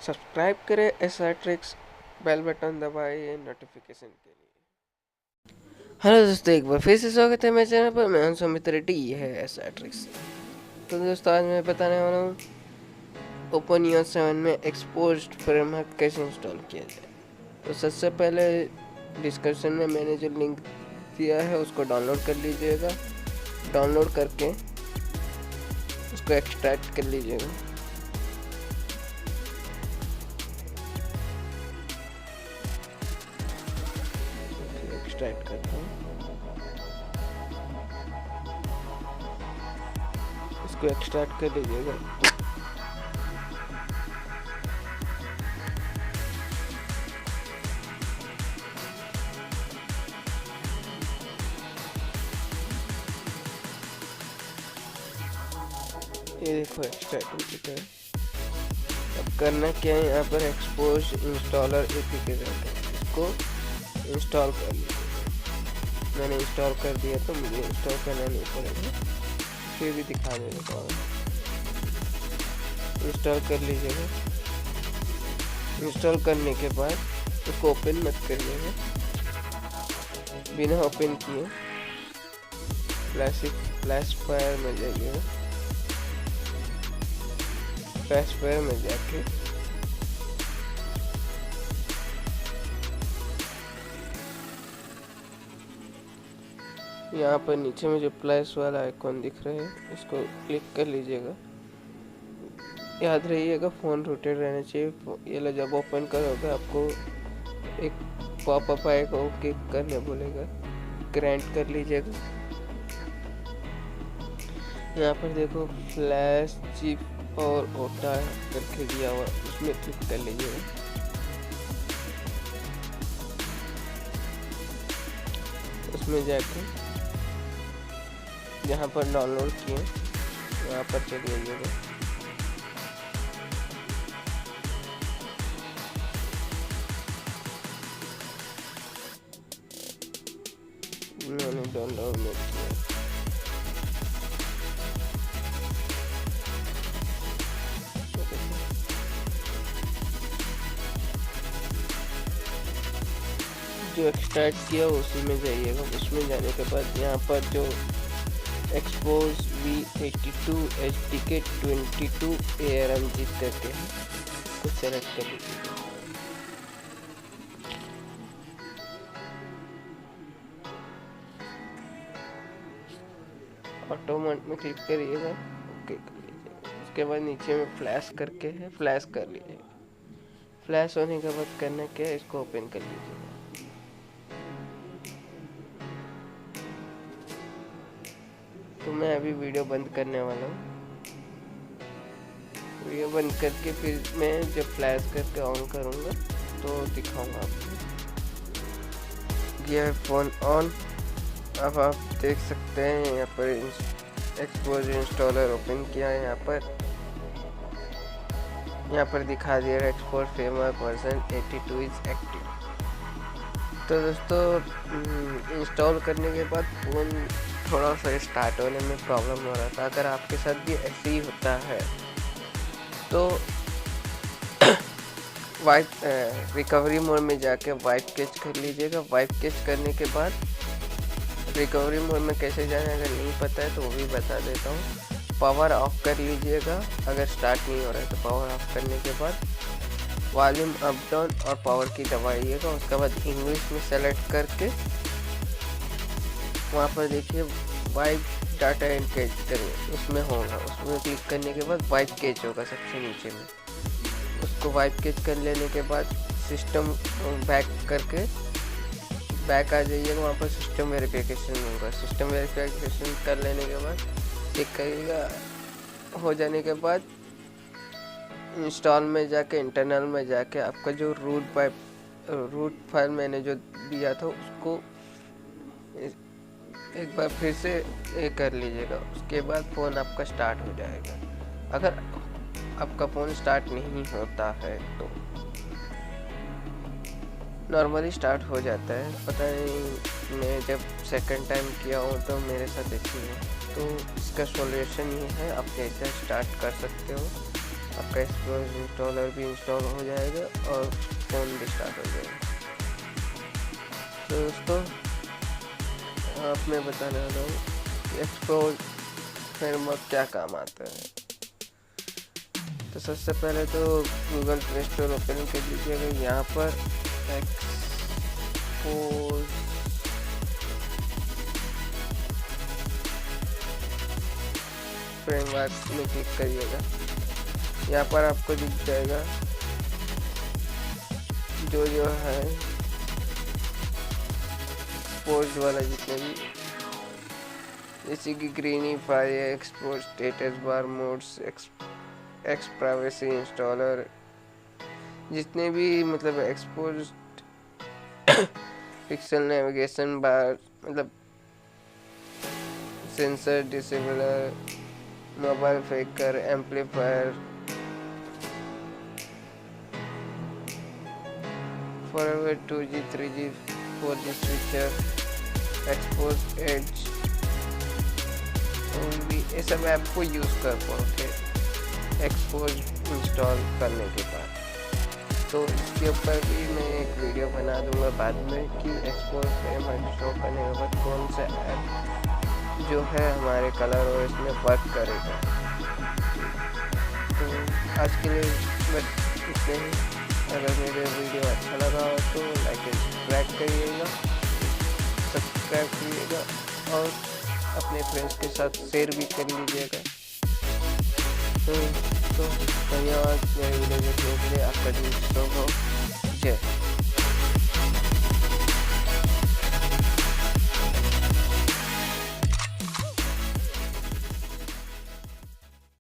Subscribe करें ऐसा tricks, bell button दबाइए नोटिफिकेशन के लिए। हेलो दोस्तों, एक बार फिर से स्वागत है मेरे चैनल पर। मैं हूं समित रेड्डी, ये है ऐसा ट्रिक्स। तो दोस्तों, आज मैं बताने वाला हूँ OPPO NEO7 में एक्सपोज्ड फ्रेमवर्क कैसे इंस्टॉल किया जाए। तो सबसे पहले डिस्क्रिप्शन में मैंने जो लिंक दिया है उसको डाउनलोड कर लीजिएगा। डाउनलोड करके उसको एक्सट्रैक्ट कर लीजिएगा। एक्सट्रैक्ट करता हूँ, इसको एक्सट्रैक्ट कर लीजिएगा। ये देखो एक्सट्रैक्ट हो चुका है। अब करना क्या है, यहाँ पर एक्सपोज इंस्टॉलर एपीके रहता है, इसको इंस्टॉल कर लीजिए। मैंने इंस्टॉल कर दिया तो मुझे इंस्टॉल करना नहीं पड़ेगा, फिर भी दिखा देगा। इंस्टॉल कर लीजिएगा। इंस्टॉल करने के बाद उसको ओपन मत करिएगा, बिना ओपन किए फ्लैशफायर में जाइएगा। फ्लैशफायर में जाके यहाँ पर नीचे में जो प्लस वाला आइकॉन दिख रहा है, इसको क्लिक कर लीजिएगा। याद रहिएगा फ़ोन रोटेट रहना चाहिए। ये लो, जब ओपन करोगे आपको एक पॉपअप आएगा, वो क्लिक करने बोलेगा, ग्रांट कर लीजिएगा। यहाँ पर देखो फ्लैश चिप और ओटा करके दिया हुआ, उसमें क्लिक कर लीजिएगा। उसमें जाके जहाँ पर डाउनलोड किए वहाँ पर चले जाइएगा। मैंने डाउनलोड नहीं किया। जो एक्सट्रैक्ट किया उसी में जाइएगा। उसमें जाने के बाद यहाँ पर जो Xposed V82 HDK 22 ARMG करके है, उसको सेलेक्ट कर लीजिए। ऑटो मोड में क्लिक करिएगा, ओके कर लीजिएगा। उसके बाद नीचे में फ्लैश करके है, फ्लैश कर लीजिएगा। फ्लैश होने के बाद करना क्या है, इसको ओपन कर लीजिएगा। तो मैं अभी वीडियो बंद करने वाला हूँ। वीडियो बंद करके फिर मैं जब फ्लैश करके ऑन करूँगा तो दिखाऊंगा आपको। ये फ़ोन ऑन। अब आप देख सकते हैं यहाँ पर एक्सपोज इंस्टॉलर ओपन किया है। यहाँ पर दिखा दिया है expose framework version 82 is active. तो दोस्तों, इंस्टॉल करने के बाद फ़ोन थोड़ा सा स्टार्ट होने में प्रॉब्लम हो रहा था। अगर आपके साथ भी ऐसे ही होता है तो वाइप रिकवरी मोड में जाके वाइप कैच कर लीजिएगा। वाइप कैच करने के बाद रिकवरी मोड में कैसे जाना है, अगर नहीं पता है तो वो भी बता देता हूँ। पावर ऑफ कर लीजिएगा। अगर स्टार्ट नहीं हो रहा है तो पावर ऑफ करने के बाद वॉल्यूम अप डाउन और पावर की दबाइएगा। उसके बाद इंग्लिश में सेलेक्ट करके वहाँ पर देखिए वाइप डाटा एंड कैच करिए, उसमें होगा। उसमें क्लिक करने के बाद वाइप कैच होगा सबसे नीचे में। उसको वाइप कैच कर लेने के बाद सिस्टम बैक करके बैक आ जाइएगा। वहाँ पर सिस्टम वेरिफिकेशन होगा। सिस्टम वेरिफिकेशन कर लेने के बाद चेक करिएगा। हो जाने के बाद इंस्टॉल में जाके इंटरनल में जाके आपका जो रूट फाइल मैंने जो दिया था उसको एक बार फिर से कर लीजिएगा। उसके बाद फ़ोन आपका स्टार्ट हो जाएगा। अगर आपका फ़ोन स्टार्ट नहीं होता है तो नॉर्मली स्टार्ट हो जाता है, पता नहीं। मैं जब सेकंड टाइम किया हूँ तो मेरे साथ ऐसी है। तो इसका सॉल्यूशन ये है, आप कैसे स्टार्ट कर सकते हो। आपका एक्सपोज इंस्टॉलर भी इंस्टॉल हो जाएगा और फ़ोन भी स्टार्ट हो जाएगा। तो दोस्तों अब मैं बताने वाला हूँ कि एक्सपोज फ्रेमवर्क क्या काम आता है। तो सबसे पहले तो गूगल प्ले स्टोर ओपन कर लीजिएगा। यहाँ पर एक्सपोज फ्रेमवर्क में क्लिक करिएगा। यहाँ पर आपको दिख जाएगा जो है एक्सपोज वाला जितने भी, जैसे कि Greenify, Xposed status bar, mods, X privacy installer, जितने भी मतलब एक्सपोज पिक्सल नेविगेशन बार, मतलब sensor disabler, mobile faker, amplifier, forward 2G 3G 4G switcher, Xposed edge, ये सब ऐप को यूज़ कर पाओगे एक्सपोज इंस्टॉल करने के बाद। तो इसके ऊपर भी मैं एक वीडियो बना दूंगा बाद में कि एक्सपोज फ्रेमवर्क शो करने के बाद कौन सा ऐप जो है हमारे कलर और इसमें वर्क करेगा। तो आज के लिए बस इतने ही। अगर मेरे वीडियो अच्छा लगा हो तो लाइक एंड सब्सक्राइब करिएगा, और अपने फ्रेंड्स के साथ शेयर भी कर लीजिएगा। तो धन्यवाद मेरे वीडियो देखने के लिए। आपका दिन शुभ हो। जय।